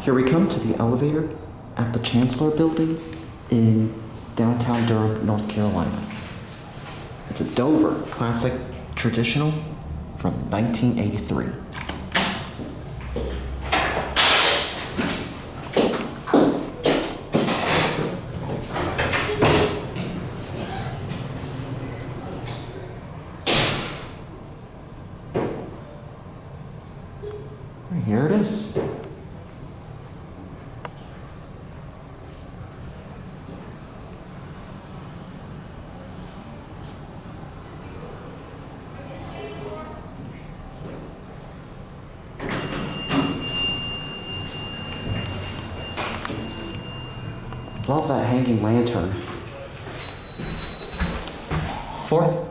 Here we come to the elevator at the Chancellor building in downtown Durham, North Carolina. It's a Dover classic traditional from 1983. And here it is. Love that hanging lantern. 4.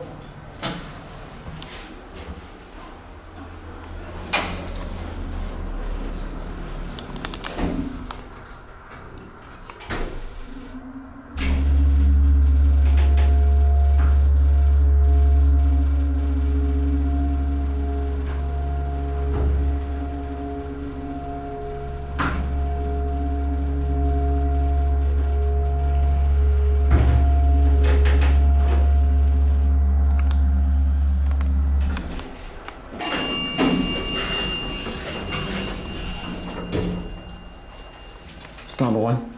Number 1.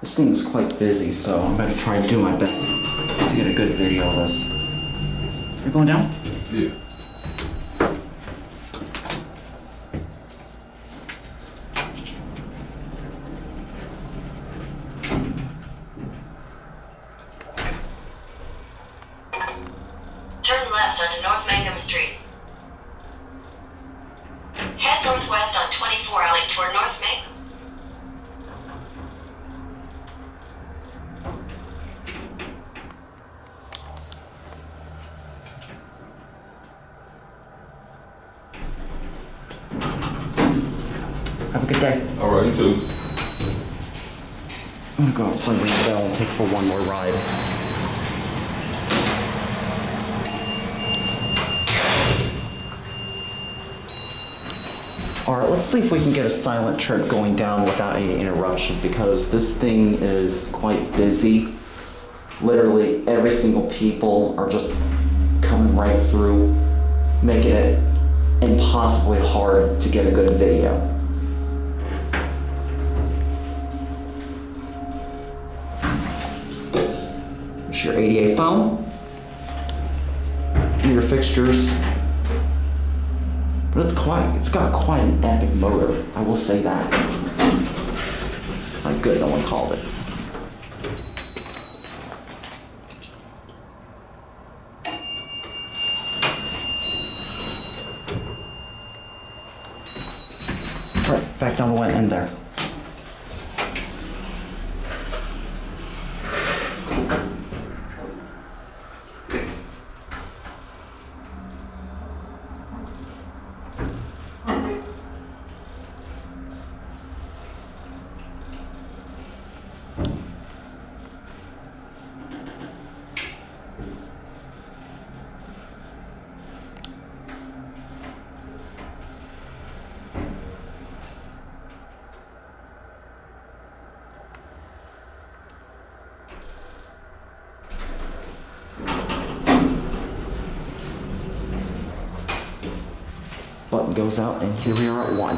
This thing is quite busy, so I'm going to try and do my best to get a good video of this. You're going down? Yeah. Turn left onto North Mangum Street. Head northwest on 24 Alley toward North Mangum. Have a good day. All right, you too. I'm gonna go outside, ring the bell, and take for one more ride. Alright, let's see if we can get a silent trip going down without any interruption, because this thing is quite busy. Literally every single people are just coming right through, making it impossibly hard to get a good video. Here's your ADA phone, your fixtures. But it's got quite an epic motor, I will say that. Like, good, no one called it. Alright, back down the way end there. Button goes out, and here we are at 1.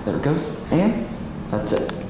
There it goes, and that's it.